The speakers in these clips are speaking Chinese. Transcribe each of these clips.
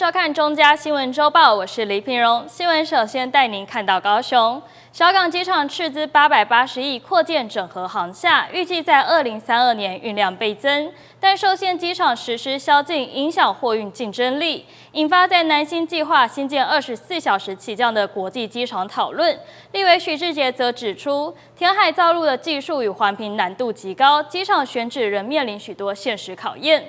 收看中嘉新聞週報，我是黎平榮。新聞首先帶您看到高雄小港機場斥資880億擴建整合航廈，預計在2032年運量倍增，但受限機場實施宵禁，影響貨運競爭力，引發在南新計劃新建24小時起降的國際機場討論。立委許智傑則指出，填海造陸的技術與環評難度極高，機場選址仍面臨許多現實考驗。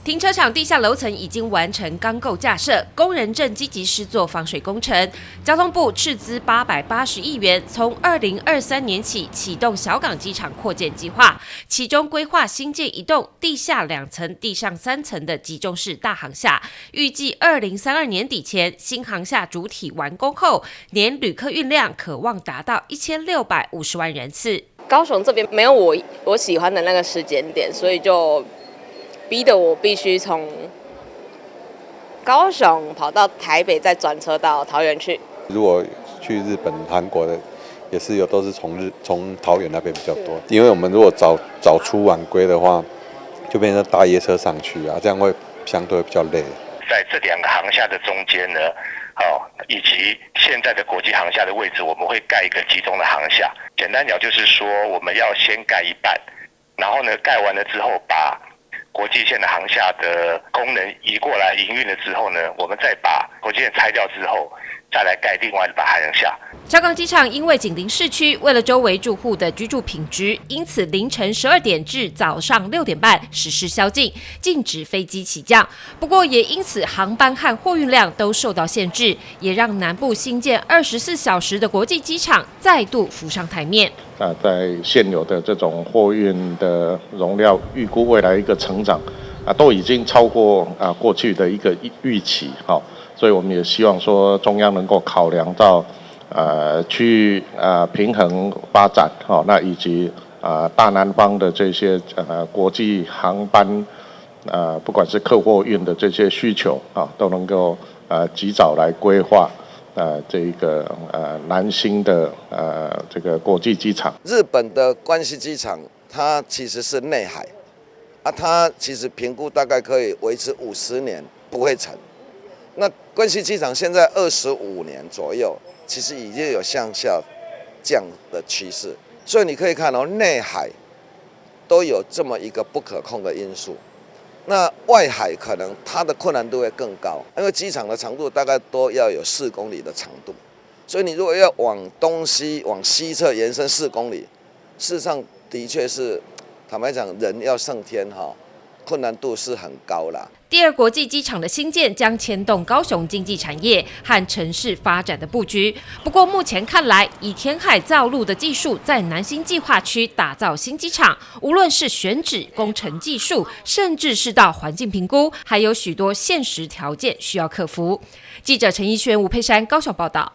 停車場地下樓層已經完成鋼構架設，工人正積極施作防水工程。交通部斥資880億元，從2023年起啟動小港機場擴建計劃，其中規劃新建一棟地下2層、地上3層的集中式大航廈，預計2032年底前新航廈主體完工後，年旅客運量可望達到1650萬人次。高雄這邊沒有我喜歡的那個時間點，所以就逼得我必須從高雄跑到台北，再轉車到桃園去。如果去日本、韓國的，也是有都是從桃園那邊比較多。因為我們如果早出晚歸的話，就變成搭夜車上去啊，這樣會相對比較累。在這2個航廈的中間呢，以及現在的國際航廈的位置，我們會蓋一個集中的航廈。簡單講就是說，我們要先蓋一半，然後呢，蓋完了之後把國際線的航廈的功能移過來營運了之後呢，我們再把國際線拆掉之後，再來蓋另外的航廈。小港機場因為緊鄰市區，為了周圍住戶的居住品質，因此凌晨12點至早上6點半實施宵禁，禁止飛機起降。不過也因此航班和貨運量都受到限制，也讓南部新建24小時的國際機場再度浮上台面。在現有的這種貨運的容量，預估未來一個成長都已經超過過去的一個預期，所以我們也希望說中央能夠考量到去平衡發展，那以及大南方的這些國際航班不管是客貨運的這些需求都能夠及早來規劃。這個南新的這個國際機場，日本的關西機場，它其實是內海，它其實評估大概可以維持50年不會沉。那關西機場現在25年左右，其實已經有向下降的趨勢，所以你可以看到內海都有這麼一個不可控的因素。那外海可能它的困難度會更高，因為機場的長度大概都要有4公里的長度，所以你如果要往西側延伸4公里，事實上的確是，坦白講，人要上天困難度是很高啦。第2國際機場的興建將牽動高雄經濟產業和城市發展的布局。不過目前看來，以填海造陸的技術在南新計劃區打造新機場，無論是選址、工程技術，甚至是到環境評估，還有許多現實條件需要克服。記者陳奕瑄、吳佩珊高雄報道。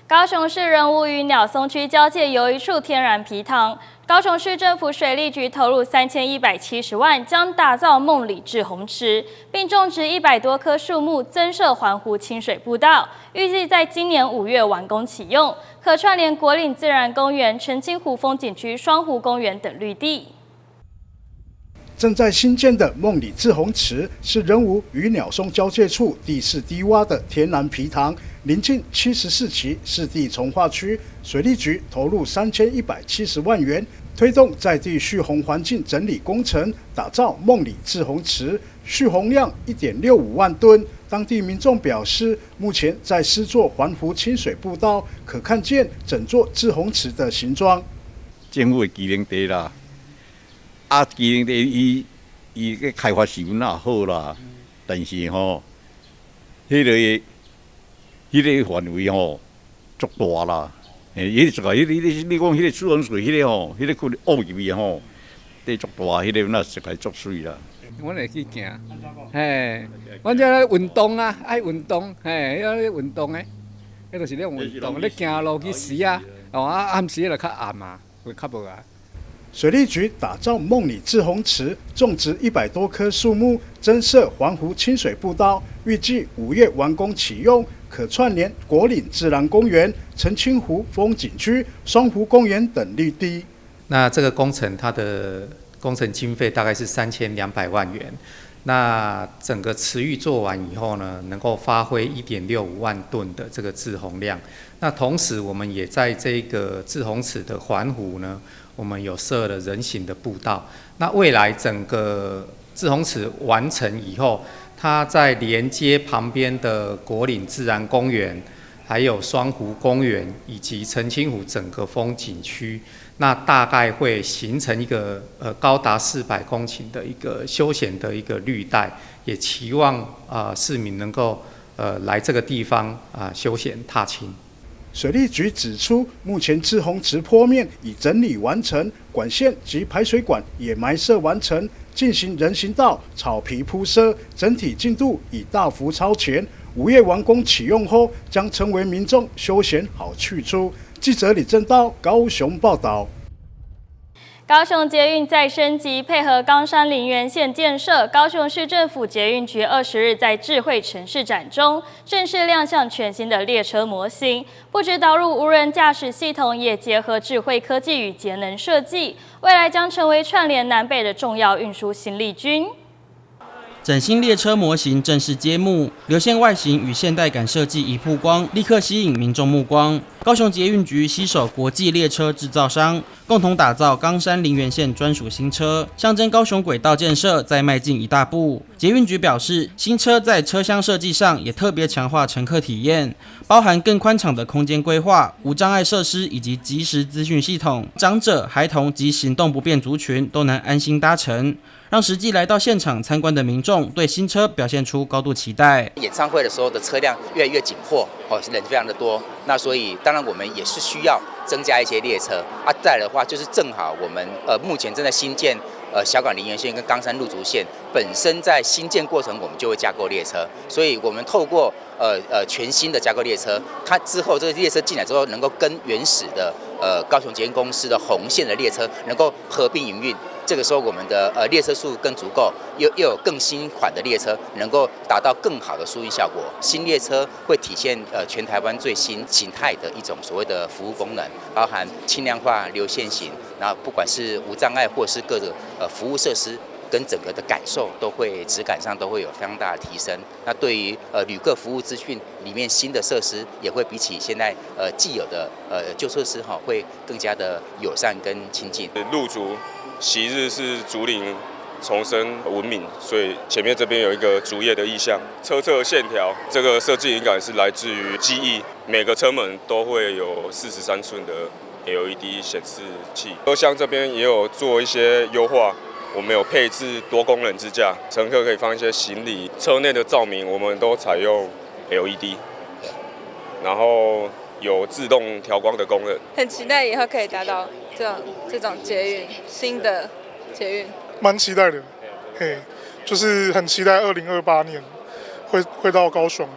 高雄市仁武與鳥松區交界有一處天然埤塘，高雄市政府水利局投入3170萬，將打造夢裡滯洪池，並種植100多棵樹木，增設環湖清水步道，預計在今年5月完工啟用，可串聯國嶺自然公園、澄清湖風景區、雙湖公園等綠地。正在新建的夢裡滯洪池是仁武與鳥松交界處第4低窪的天然埤塘，臨近74期市地重劃區，水利局投入3170萬元，推動在地蓄洪環境整理工程，打造夢裡滯洪池，蓄洪量1.65萬噸。當地民眾表示，目前在施作環湖清水步道，可看見整座滯洪池的形狀。政府的機能地啦。機能地伊個開發成本也好啦，但是迄個範圍足大啦。你講迄個蓄洪水，迄個佢挖入去地足大，迄個那實在足水啦。我會去行，我這咧運動啊，愛運動，要咧運動誒，迄就是咧運動，咧行路去時啊，暗時就較暗嘛，會較無啊。水利局打造夢裡滯洪池，種植100多棵樹木，增設環湖清水步道，預計5月完工啟用，可串聯國嶺自然公園、澄清湖風景區、雙湖公園等綠地。那這個工程它的工程經費大概是3200萬元。那整個池域做完以後呢，能夠發揮1.65萬噸的這個滯洪量。那同時，我們也在這個滯洪池的環湖呢，我們有設了人行的步道。那未來整個滯洪池完成以後，它在連接旁邊的國嶺自然公園，還有雙湖公園以及澄清湖整個風景區。那大概會形成一個高達400公頃的一個休閒的一個綠帶，也期望市民能夠來這個地方休閒踏青。水利局指出，目前滯洪池坡面已整理完成，管線及排水管也埋設完成，進行人行道、草皮鋪設，整體進度已大幅超前。5月完工啟用後，將成為民眾休閒好去處。記者李正道高雄報道。高雄捷運再升級，配合岡山林園線建設，高雄市政府捷運局20日在智慧城市展中正式亮相全新的列車模型，不只導入無人駕駛系統，也結合智慧科技與節能設計，未來將成為串聯南北的重要運輸新力軍。嶄新列車模型正式揭幕，流線外形與現代感設計一曝光，立刻吸引民眾目光。高雄捷運局攜手國際列車製造商，共同打造岡山林園線專屬新車，象徵高雄軌道建設再邁進一大步。捷運局表示，新車在車廂設計上也特別強化乘客體驗，包含更寬敞的空間規劃、無障礙設施以及即時資訊系統，長者、孩童及行動不便族群都能安心搭乘，讓實際來到現場參觀的民眾對新車表現出高度期待。演唱會的時候的車輛越來越緊迫，人非常的多，那所以當然我們也是需要增加一些列車啊。再来的話就是正好我们目前正在新建小港林園線跟岡山路竹線，本身在新建過程我們就會架構列車，所以我們透過全新的架構列車，它之後這個列車進來之後，能夠跟原始的高雄捷運公司的紅線的列車能夠合併營運。這個時候，我們的列車數更足夠，又有更新款的列車，能夠達到更好的疏運效果。新列車會體現全台灣最新形態的一種所謂的服務功能，包含輕量化、流線型，然後不管是無障礙或是各種服務設施，跟整個的感受都會質感上都會有非常大的提升。那對於旅客服務資訊裡面新的設施，也會比起現在既有的舊設施會更加的友善跟親近。路竹昔日是竹林叢生聞名，所以前面這邊有一個竹葉的意象，車側線條這個設計靈感是來自於記憶，每個車門都會有43寸的 LED 顯示器，車廂這邊也有做一些優化，我們有配置多功能支架，乘客可以放一些行李，車內的照明我們都採用 LED， 然後有自動調光的功能。很期待以後可以達到這種捷運，新的捷運，蠻期待的，嘿，就是很期待2028年會到高雄嘛，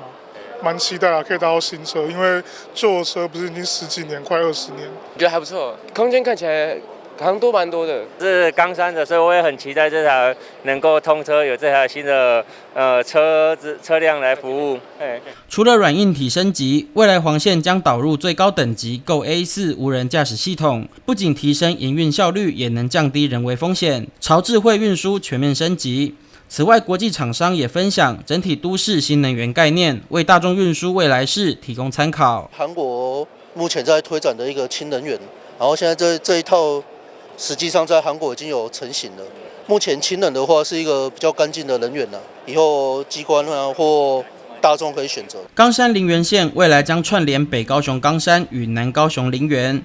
蠻期待啊，可以搭到新車，因為舊車不是已經10幾年，快20年，我覺得還不錯，空間看起來好像都蠻多的。是岡山的，所以我也很期待這台能夠通車，有這台新的車輛來服務。除了軟硬體升級，未來黃線將導入最高等級 Go A4 無人駕駛系統，不僅提升營運效率，也能降低人為風險，朝智慧運輸全面升級。此外，國際廠商也分享整體都市新能源概念，為大眾運輸未來式提供參考。韓國目前在推展的一個氫能源，然後現在這一套實際上在韓國已經有成型了。目前氫能的話是一個比較乾淨的能源了，以後機關啊或大眾可以選擇。岡山林園線未來將串聯北高雄岡山與南高雄林園，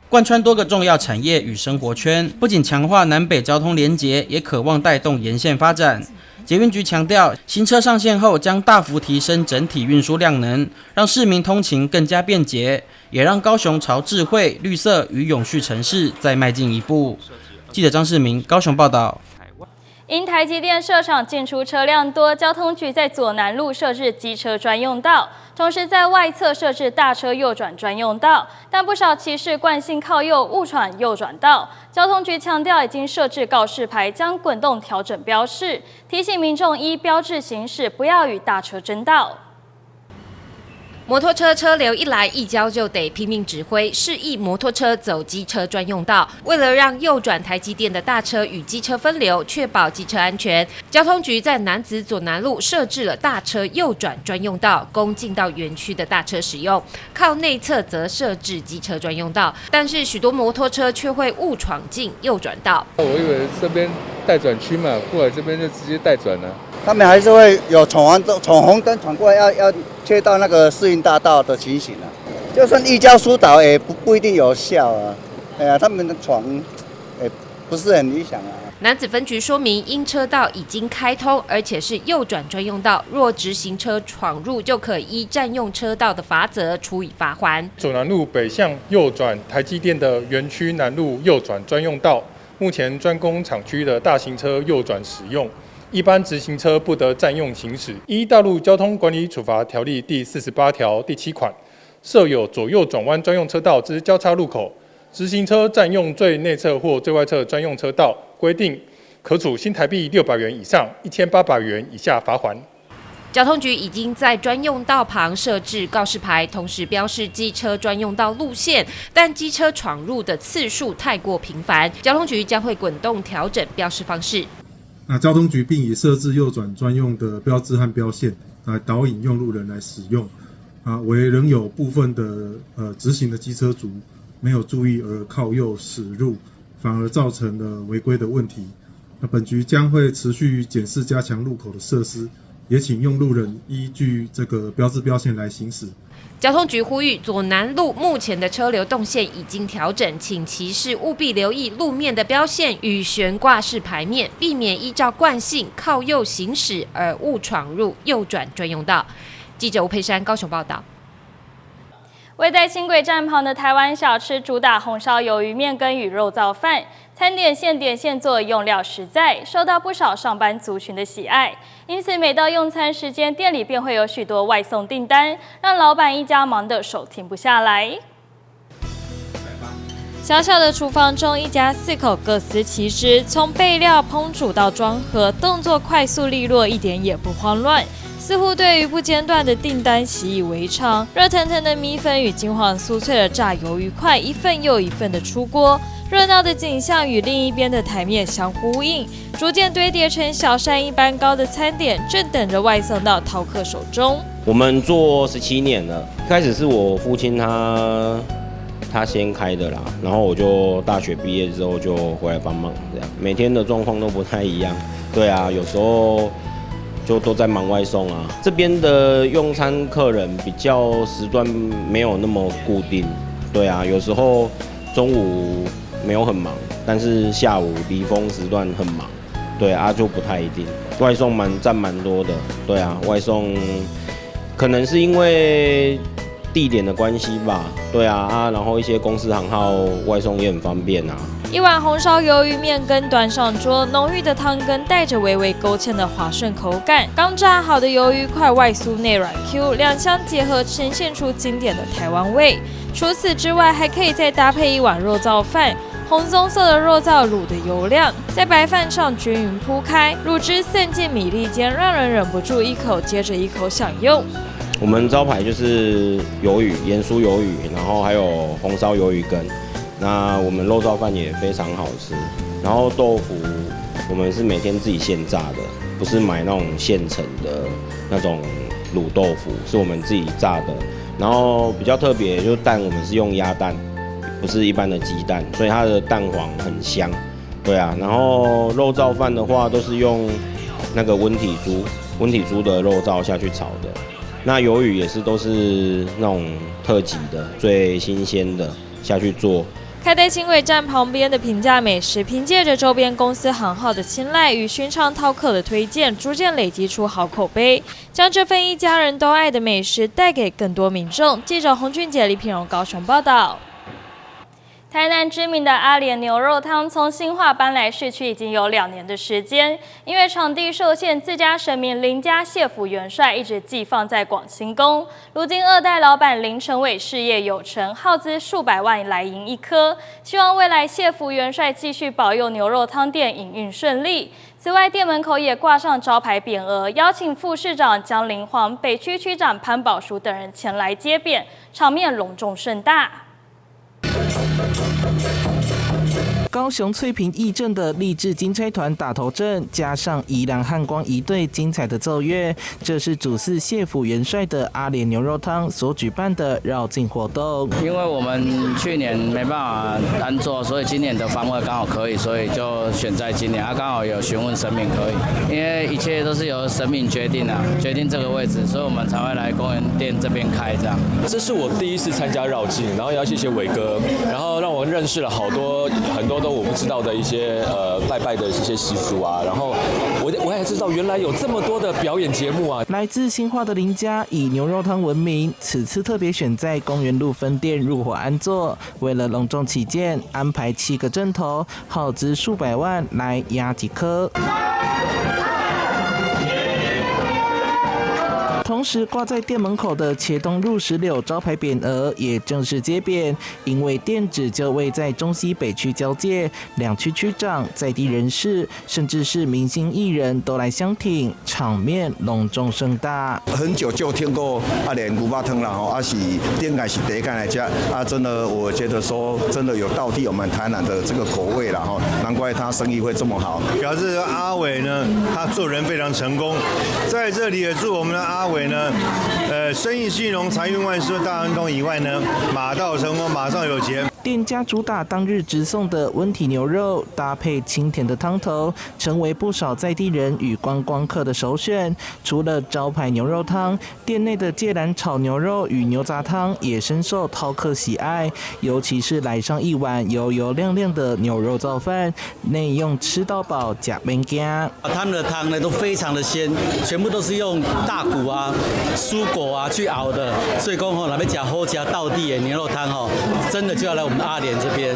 貫穿多個重要產業與生活圈，不僅強化南北交通連結，也渴望帶動沿線發展。捷運局強調，新車上線後將大幅提升整體運輸量能，讓市民通勤更加便捷，也讓高雄朝智慧、綠色與永續城市再邁進一步。記者張世明高雄報道。因台積電設廠進出車輛多，交通局在左南路設置機車專用道，同時在外側設置大車右轉專用道，但不少騎士慣性靠右誤闖右轉道。交通局強調，已經設置告示牌，將滾動調整標示，提醒民眾依標誌行駛，不要與大車爭道。摩托車車流一來一交就得拼命指揮，示意摩托車走機車專用道。為了讓右轉台積電的大車與機車分流，確保機車安全，交通局在楠梓左南路設置了大車右轉專用道，供進到園區的大車使用。靠內側則設置機車專用道，但是許多摩托車卻會誤闖進右轉道。我以為這邊待轉區嘛，過來這邊就直接待轉了。他們還是會有闖紅燈闖過來要切到那個世運大道的情形啊。就算移交疏導也不一定有效啊。哎呀，他們的闖也不是很理想啊。楠梓分局說明，因車道已經開通，而且是右轉專用道，若直行車闖入，就可依占用車道的罰則處以罰鍰。左南路北向右轉台積電的園區南路右轉專用道，目前專供廠區的大型車右轉使用。一般直行車不得占用行駛。依《道路交通管理處罰條例》第48條第7款，設有左右轉彎專用車道之交叉路口，直行車占用最內側或最外側專用車道，規定可處新台幣600元以上1800元以下罰鍰。交通局已經在專用道旁設置告示牌，同時標示機車專用道路線，但機車闖入的次數太過頻繁，交通局將會滾動調整標示方式。那交通局並已設置右轉專用的標誌和標線來導引用路人來使用，為仍有部分的直行的機車族沒有注意而靠右駛入，反而造成了違規的問題。那本局將會持續檢視加強路口的設施，也請用路人依據這個標誌標線來行駛。交通局呼籲，左南路目前的車流動線已經調整，請騎士務必留意路面的標線與懸掛式牌面，避免依照慣性靠右行駛而誤闖入右轉專用道。記者吳佩珊高雄報道。位在輕軌站旁的台灣小吃主打紅燒魷魚麵羹與肉燥飯，餐點現點現做，用料實在，受到不少上班族群的喜愛。因此，每到用餐時間，店裡便會有許多外送訂單，讓老闆一家忙得手停不下來。小小的廚房中，一家4口各司其職，從備料、烹煮到裝盒，動作快速利落，一點也不慌亂。似乎對於不間斷的訂單習以為常，熱騰騰的米粉與金黃酥脆的炸魷魚塊一份又一份的出鍋，熱鬧的景象與另一邊的台面相呼應，逐漸堆疊成小山一般高的餐點，正等着外送到饕客手中。我們做17年了，一開始是我父親他先開的啦，然後我就大學畢業之後就回來幫忙，這樣每天的狀況都不太一樣。對啊，有時候就都在忙外送啊。這邊的用餐客人比較時段沒有那麼固定，對啊，有時候中午沒有很忙，但是下午離峰時段很忙，對啊，就不太一定。外送佔蠻多的，對啊，外送可能是因為地點的關係吧，對啊，然後一些公司行號外送也很方便啊。一碗紅燒魷魚麵羹端上桌，濃郁的湯羹帶着微微勾芡的滑順口感，剛炸好的魷魚塊外酥內軟 Q， 兩相結合呈現出經典的台灣味。除此之外，還可以再搭配一碗肉燥飯，紅棕色的肉燥滷的油亮，在白飯上均勻鋪開，滷汁散進米粒間，讓人忍不住一口接着一口享用。我們招牌就是魷魚、鹽酥魷魚，然後還有紅燒魷魚羹。那我們肉燥飯也非常好吃，然後豆腐我們是每天自己現炸的，不是買那種現成的那種滷豆腐，是我們自己炸的。然後比較特別，就是蛋我們是用鴨蛋，不是一般的雞蛋，所以它的蛋黃很香。對啊，然後肉燥飯的話都是用那個溫體豬的肉燥下去炒的。那魷魚也是都是那種特級的，最新鮮的下去做。開在輕軌站旁邊的平價美食，憑借着周邊公司行號的青睞與尋常饕客的推薦，逐漸累積出好口碑，將這份一家人都愛的美食帶給更多民眾。記者洪俊傑、李品榮高雄報道。台南知名的阿蓮牛肉湯從新化搬來市區已經有2年的時間，因為場地受限，自家神明林家謝府元帥一直寄放在廣興宮。如今2代老闆林成偉事業有成，耗資數百萬來營一顆，希望未來謝府元帥繼續保佑牛肉湯店營運順利。此外，店門口也掛上招牌匾額，邀請副市長江林煌、北區區長潘寶書等人前來接匾，場面隆重盛大。高雄翠屏義鎮的勵志金釵團打頭陣，加上宜蘭漢光一隊精彩的奏樂，這是主祀謝府元帥的阿蓮牛肉湯所舉辦的繞境活動。因為我們去年沒辦法安坐，所以今年的方位剛好可以，所以就選在今年。剛好有詢問神明可以，因為一切都是由神明決定決定這個位置，所以我們才會來公園店這邊開這樣。這是我第一次參加繞境，然後也要謝謝偉哥，然後讓我認識了很多都我不知道的一些拜拜的一些習俗啊，然後我還知道原來有這麼多的表演節目啊。來自新化的林家以牛肉湯聞名，此次特別選在公園路分店入夥安坐，為了隆重起見，安排7個陣頭，耗資數百萬來壓幾顆。同時掛在店門口的茄東入石榴招牌匾額也正式揭匾，因為店址就位在中西北區交界，兩區區長、在地人士，甚至是明星藝人都來相挺，場面隆重盛大。很久就聽過阿蓮牛肉湯了哈，是應該是第一間來吃啊，真的我覺得說真的有道地我們台南的這個口味了哈，難怪他生意會這麼好。表示阿偉呢，他做人非常成功，在這裡也祝我們的阿偉呢，生意興隆，財運萬事，大亨通以外呢，馬到成功，馬上有錢。店家主打當日直送的溫體牛肉，搭配清甜的湯頭，成為不少在地人與觀光客的首選。除了招牌牛肉湯，店內的芥蘭炒牛肉與牛雜湯也深受饕客喜愛，尤其是來上一碗油油亮亮的牛肉燥飯，內用吃到飽假免驚。他們的湯呢都非常的鮮，全部都是用大骨啊、蔬果啊去熬的，所以講吼，那邊講好吃道地的牛肉湯吼，真的就要來我們阿蓮這邊，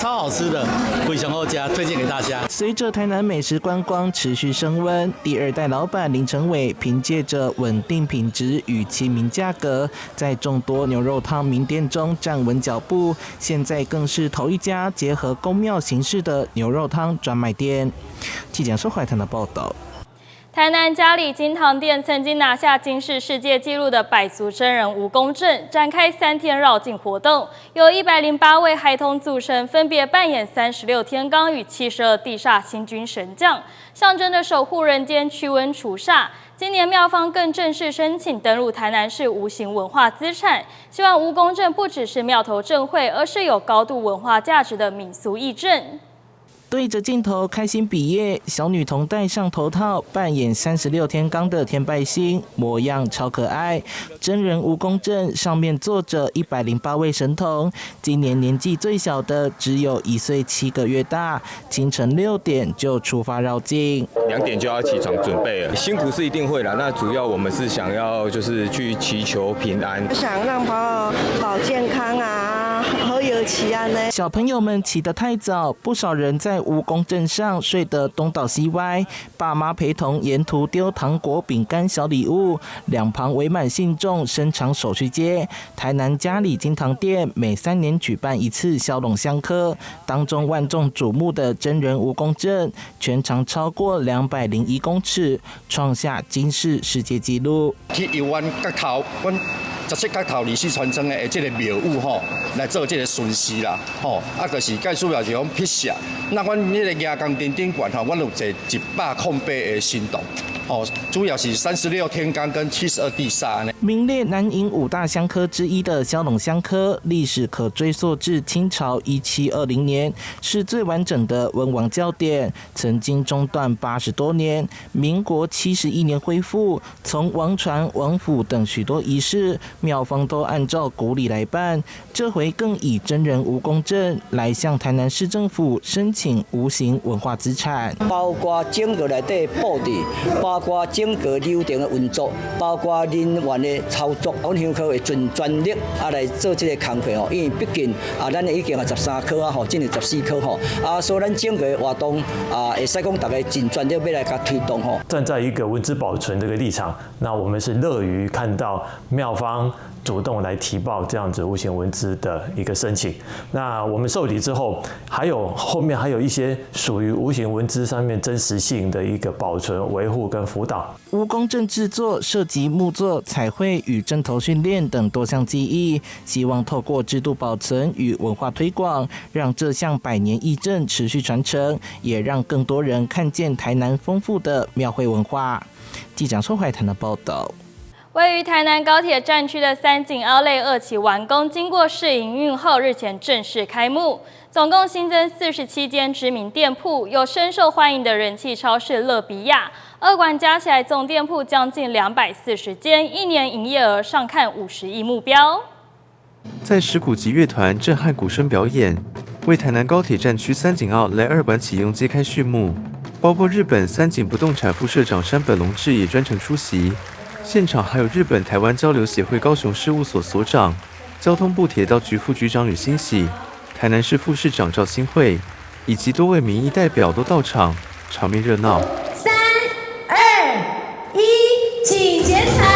超好吃的，非常好吃，推薦給大家。隨着台南美食觀光持續升溫，第2代老闆林成偉憑借着穩定品質與親民價格，在眾多牛肉湯名店中站穩腳步。現在更是頭一家結合宮廟形式的牛肉湯專賣店。記者蘇懷騰的報道。台南嘉里金堂店曾經拿下金氏世界紀錄的百足真人蜈蚣陣，展開3天繞境活動，有108位孩童組成，分別扮演36天罡與72地煞星君神將，象徵着守護人間、驅瘟除煞。今年廟方更正式申請登錄台南市無形文化資產，希望蜈蚣陣不只是廟頭陣會，而是有高度文化價值的民俗義陣。對着鏡頭開心比耶，小女童戴上頭套，扮演36天罡的天拜星，模樣超可愛。真人蜈蚣陣上面坐着108位神童，今年年紀最小的只有1歲7個月大，清晨6點就出發繞境，2點就要起床準備了，辛苦是一定會啦。那主要我們是想要就是去祈求平安，想讓保健康啊，好有氣啊呢。小朋友們起得太早，不少人在蜈蚣陣上睡得東倒西歪，爸媽陪同沿途丟糖果、餅乾、小禮物，兩旁圍滿信眾，伸長手去接。台南嘉里金堂店每3年舉辦一次驍龍香科，當中萬眾矚目的真人蜈蚣陣，全長超過201公尺，創下金氏世界紀錄。去遊灣角頭，17角頭24傳承的這個廟宇吼，來做這個巡視啦，吼，就是介主要是講辟邪。那阮迄個夜光燈頂管吼，阮有坐108個神童，哦，主要是36天罡跟72地煞呢。名列南瀛5大香科之一的驍龍香科，歷史可追溯至清朝1720年，是最完整的文王教典，曾經中斷80多年，民國71年恢復。從王傳、王府等許多儀式，廟方都按照古禮來辦，這回更以真人蜈蚣陣來向台南市政府申請無形文化資產，包括整個內底布置，包包括整個流程的運作，包括人員的操作，阮鄉科會盡全力來做這個工作吼，因為畢竟咱已經13科啊吼，進入14科吼所以咱整個活動會使講大家盡全力要來甲推動吼。站在一個文資保存這個立場，那我們是樂於看到廟方主動來提報這樣子無形文資的一個申請。那我們受理之後，後面還有一些屬於無形文資上面真實性的一個保存、維護跟輔導。無公證製作涉及木作、彩繪與陣頭訓練等多項技藝，希望透過制度保存與文化推廣，讓這項百年義陣持續傳承，也讓更多人看見台南豐富的廟會文化。記者邱懷談的報道。位於台南高鐵站區的三井Outlet2期完工，經過試營運後，日前正式開幕。總共新增47間知名店鋪，有深受歡迎的人氣超市樂比亞。二館加起來總店鋪將近240間，一年營業額上看50億目標。在石鼓集樂團震撼鼓聲表演，為台南高鐵站區三井Outlet2館啟用揭開序幕。包括日本三井不動產副社長山本龍志也專程出席。現場還有日本台灣交流協會高雄事務所所長、交通部鐵道局副局長呂欣喜、台南市副市長趙新惠，以及多位民意代表都到場，場面熱鬧。3、2、1，請剪彩。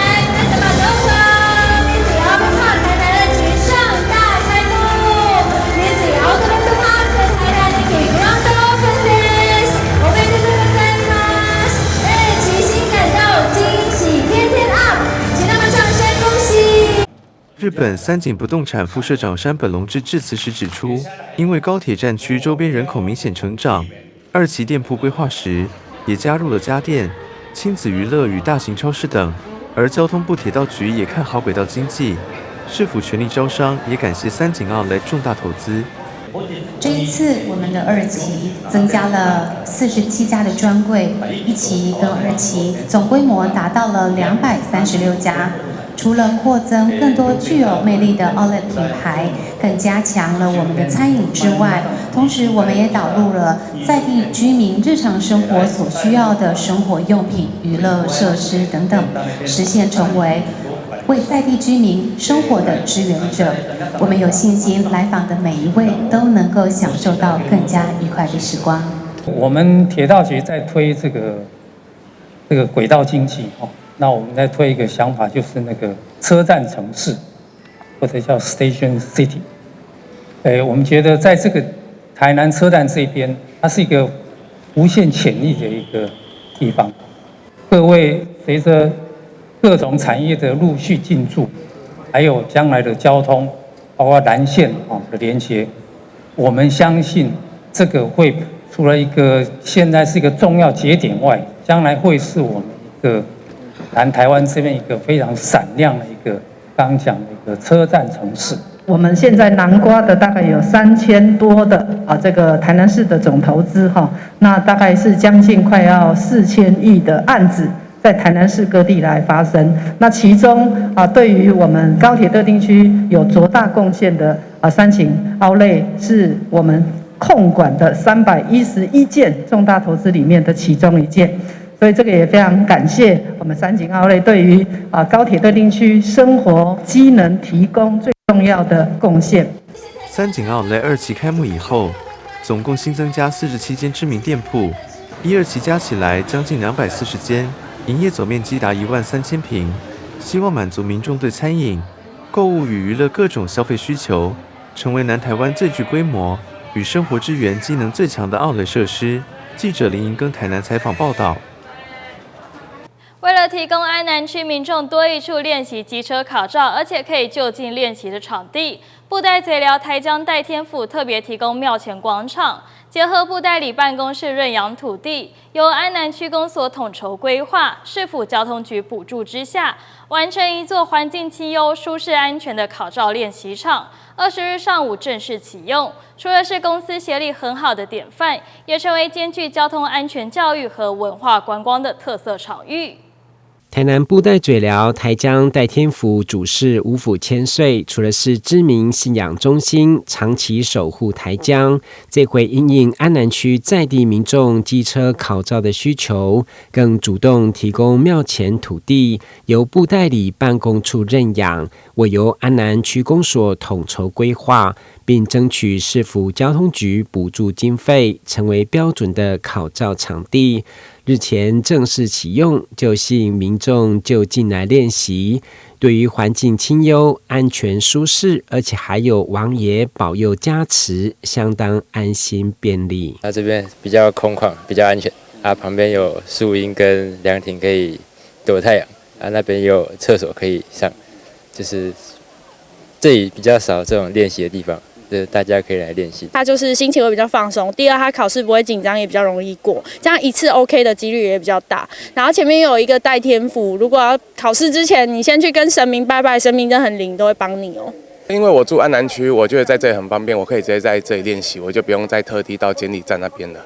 日本三井不動產副社長山本龍之致辭時指出，因為高鐵站區周邊人口明顯成長，2期店鋪規劃時也加入了家電、親子娛樂與大型超市等，而交通部鐵道局也看好軌道經濟，市府全力招商，也感謝三井Outlet重大投資。這一次我們的2期增加了47家的專櫃，1期跟2期總規模達到了236家。除了擴增更多具有魅力的 Outlet 品牌，更加強了我們的餐飲之外，同時我們也導入了在地居民日常生活所需要的生活用品、娛樂設施等等，實現成為在地居民生活的支援者。我們有信心，來訪的每一位都能夠享受到更加愉快的時光。我們鐵道局在推這個軌道經濟哦。那我們在推一個想法，就是那個車站城市，或者叫 Station City。我們覺得在這個台南車站這邊，它是一個無限潛力的一個地方。各位隨着各種產業的陸續進駐，還有將來的交通，包括藍線的連接，我們相信這個會除了一個現在是一個重要節點外，將來會是我們一個台灣這邊一個非常閃亮的一個剛剛講的一個車站城市。我們現在囊括的大概有3000多的這個台南市的總投資哈，那大概是將近快要4000億的案子在台南市各地來發生。那其中對於我們高鐵特定區有卓大貢獻的三井Outlet是我們控管的311件重大投資裡面的其中一件。所以這個也非常感謝我們三井Outlet對於高鐵特定區生活機能提供最重要的貢獻。三井Outlet2期開幕以後，總共新增加47間知名店鋪，1、2期加起來將近240間，營業總面積達13000平，希望滿足民眾對餐飲、購物與娛樂各種消費需求，成為南台灣最具規模與生活支援機能最強的Outlet設施。記者林銀庚台南採訪報道。為了提供安南區民眾多一處練習機車考照，而且可以就近練習的場地，布袋嘴寮台江代天府特別提供廟前廣場，結合布袋里辦公室認養土地，由安南區公所統籌規劃，市府交通局補助之下，完成一座環境清幽、舒適安全的考照練習場。20日上午正式啟用，除了是公司協力很好的典範，也成為兼具交通安全教育和文化觀光的特色場域。台南布袋嘴寮台江代天府主事吳府千歲，除了是知名信仰中心，長期守護台江，這回因應安南區在地民眾機車考照的需求，更主動提供廟前土地，由布袋里辦公處認養，委由安南區公所統籌規劃，並爭取市府交通局補助經費，成為標準的考照場地。日前正式啟用，就吸引民眾就近來練習。對於環境清幽、安全舒適，而且還有王爺保佑加持，相當安心便利。它這邊比較空曠，比較安全。旁邊有樹蔭跟涼亭可以躲太陽。那邊也有廁所可以上，就是這裡比較少這種練習的地方。大家可以來練習。他就是心情會比較放鬆。第二，他考試不會緊張，也比較容易過。這樣一次 OK 的幾率也比較大。然後前面有一個代天府，如果要考試之前，你先去跟神明拜拜，神明真的很靈，都會幫你哦。因為我住安南區，我覺得在這裡很方便，我可以直接在這裡練習，我就不用再特地到監理站那邊了。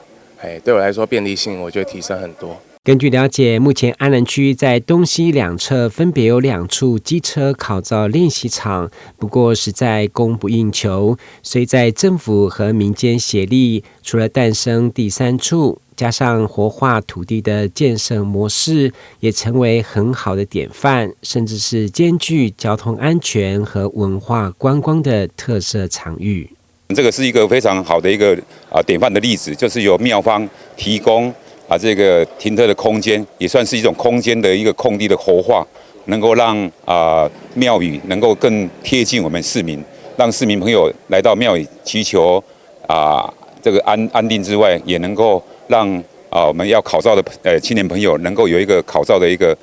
對我來說便利性，我覺得提升很多。根據了解，目前安南區在東西兩側分別有2處機車考照練習場，不過實在供不應求。雖在政府和民間協力，除了誕生第3處，加上活化土地的建設模式，也成為很好的典範，甚至是兼具交通安全和文化觀光的特色場域。這個是一個非常好的一個典範的例子，就是由廟方提供這個停車的空間，也算是一種空間的一個空地的活化，能夠讓廟宇能夠更貼近我們市民，讓市民朋友來到廟宇祈求這個安定之外，也能夠讓我們要考照的青年朋友能夠有一個考照的一個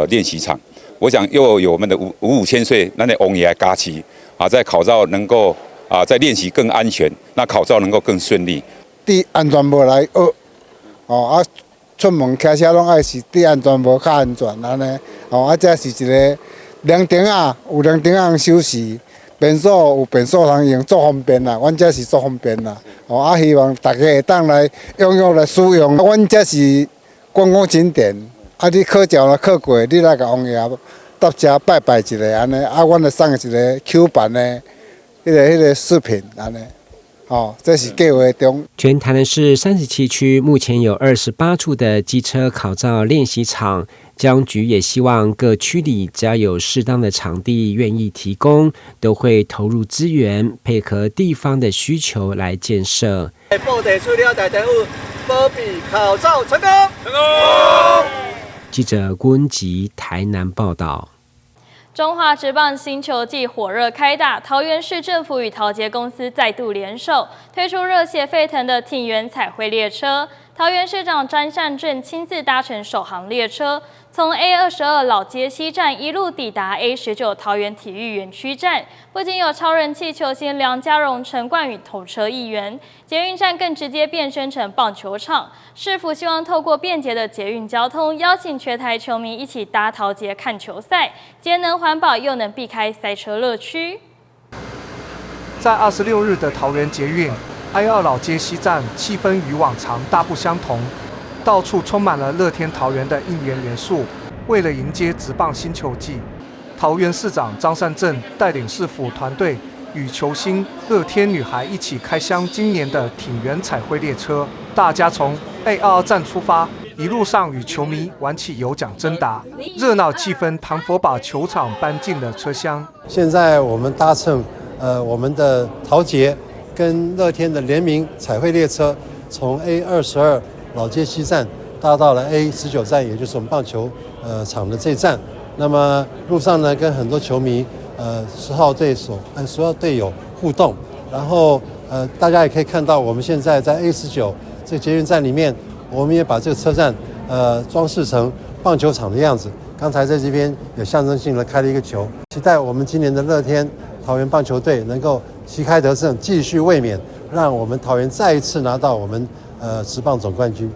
練習場。我想又有我們的五五千歲，那王爺來加持在考照能夠在練習更安全，那考照能夠更順利。對安全無來學。出門開車攏愛是對安全無較安全安尼，這是一個涼亭有涼亭通休息，便所有便所通用，足方便啦。阮這是足方便啦，希望大家會當來踴躍來使用。阮這是觀光景點，你考照若考過，你來甲王爺到這拜拜一下安尼，阮來送一個 Q 版的迄個視頻安尼。這是計劃中。全台南市37區目前有28處的機車考照練習場，交通局也希望各區裡只要有適當的場地願意提供，都會投入資源，配合地方的需求來建設。布袋出了大隊伍，保庇考照成功。記者郭文吉台南報道。中華職棒新球季火熱開打，桃園市政府與桃捷公司再度聯手，推出熱血沸騰的挺園彩繪列車。桃園市長詹善政親自搭乘首航列車，從 A22老街西站一路抵達 A19桃園體育園區站。不僅有超人氣球星梁家榮、陳冠宇頭車一員，捷運站更直接變身成棒球場。市府希望透過便捷的捷運交通，邀請全台球迷一起搭桃捷看球賽，節能環保又能避開塞車樂趣。在26日的桃園捷運I2老街西站，氣氛與往常大不相同，到處充滿了樂天桃園的應援元素。為了迎接職棒新球季，桃園市長張善政帶領市府團隊與球星樂天女孩一起開箱今年的挺園彩繪列車。大家從 A22站出發，一路上與球迷玩起有獎爭答，熱鬧氣氛彷彿把球場搬進了車廂。現在我們搭乘我們的桃捷跟樂天的聯名彩繪列車，從 A22老街西站搭到了 A19站，也就是我們棒球場的這站。那麼路上呢，跟很多球迷10號隊友互動，然後大家也可以看到，我們現在在 A19這個捷運站裡面，我們也把這個車站裝飾成棒球場的樣子。剛才在這邊有象徵性的開了一個球，期待我們今年的樂天桃園棒球隊能夠旗開得勝，繼續衛冕，讓我們桃園再一次拿到我們職棒總冠軍。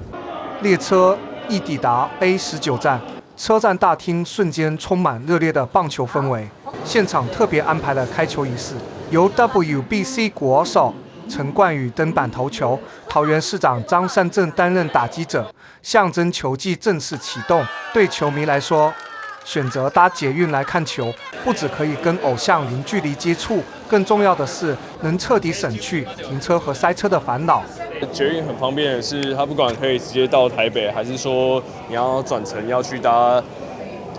列車一抵達 A19站，車站大廳瞬間充滿熱烈的棒球氛圍。現場特別安排了開球儀式，由 WBC 國手陳冠宇登板投球，桃園市長張善政擔任打擊者，象徵球季正式啟動。對球迷來說，選擇搭捷運來看球，不只可以跟偶像零距離接觸，更重要的是能徹底省去停車和塞車的煩惱。捷運很方便的是，它不管可以直接到台北，還是說你要轉乘要去搭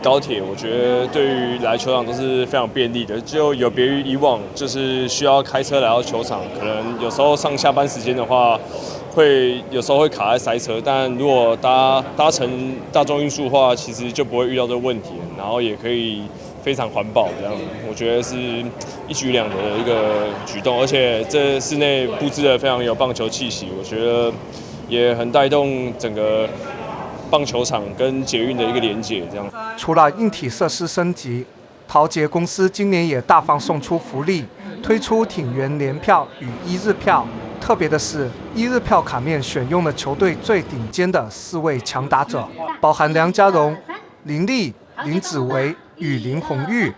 高鐵，我覺得對於來球場都是非常便利的。就有別於以往，就是需要開車來到球場，可能有時候上下班時間的話，有時候會卡在塞車。但如果搭乘大眾運輸的話，其實就不會遇到這個問題，然後也可以非常環保這樣。我覺得是一舉兩得的一個舉動，而且這室內布置得非常有棒球氣息，我覺得也很帶動整個棒球場跟捷運的一個連結，這樣。除了硬體設施升級，桃捷公司今年也大方送出福利，推出挺員聯票與一日票。特別的是，一日票卡面選用了球隊最頂尖的4位強打者，包含梁家榮、林立、林子維與林紅玉，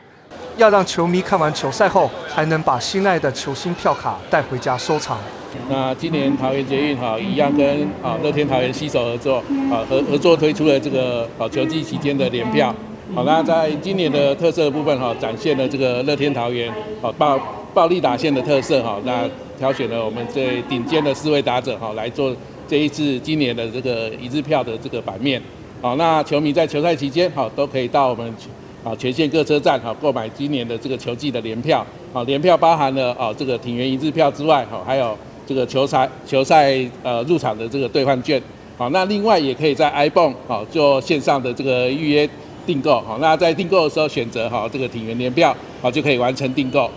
要讓球迷看完球賽後，還能把心愛的球星票卡帶回家收藏。那今年桃園捷運一樣跟樂天桃園攜手合作，合作推出了這個球季期間的聯票。那在今年的特色的部分展現了這個樂天桃園暴力打線的特色。那挑選了我們最頂尖的4位打者來做這一次今年的這個一日票的這個版面。那球迷在球賽期間都可以到我們全線各車站購買今年的這個球季的聯票。聯票包含了這個挺員一日票之外，還有這個球賽入場的這個兌換券。那另外也可以在 iPhone 做線上的這個預約訂購。那在訂購的時候選擇這個挺員聯票就可以完成訂購。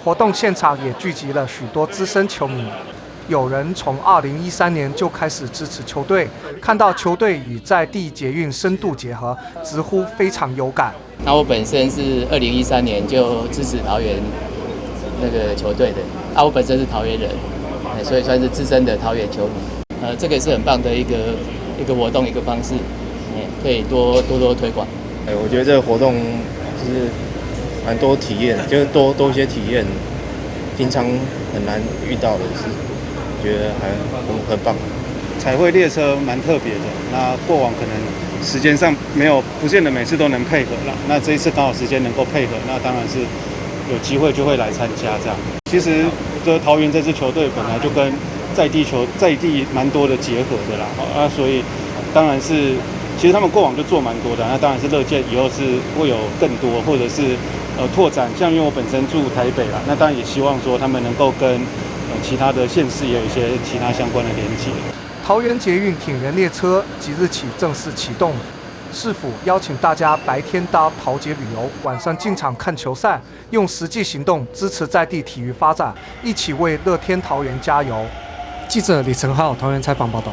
活動現場也聚集了許多資深球迷，有人從2013年就開始支持球隊，看到球隊與在地捷運深度結合，直呼非常有感。那我本身是2013年就支持桃園那個球隊的，我本身是桃園人，所以算是資深的桃園球迷。這個也是很棒的一個活動，一個方式，可以多推廣。我覺得這個活動就是蠻多體驗，就是多一些體驗，平常很難遇到的事，覺得還很棒。彩繪列車蠻特別的，那過往可能時間上不見得每次都能配合啦。那這一次剛好時間能夠配合，那當然是有機會就會來參加這樣。其實這桃園這支球隊本來就跟在地蠻多的結合的啦，所以當然是其實他們過往就做蠻多的，那當然是樂見以後是會有更多，或者是拓展。像因為我本身住台北啦，那當然也希望說他們能夠跟其他的縣市也有一些其他相關的連結。桃園捷運挺員列車即日起正式啟動，市府邀請大家白天搭桃捷旅遊，晚上進場看球賽，用實際行動支持在地體育發展，一起為樂天桃園加油。記者李成浩，桃園採訪報道。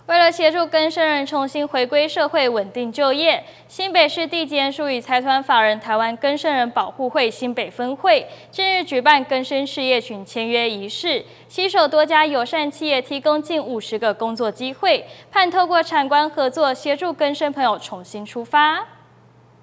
為了協助更生人重新回歸社會、穩定就業，新北市地檢署與財團法人台灣更生人保護會新北分會近日舉辦更生事業群簽約儀式，攜手多家友善企業，提供近50個工作機會，盼透過產官合作，協助更生朋友重新出發。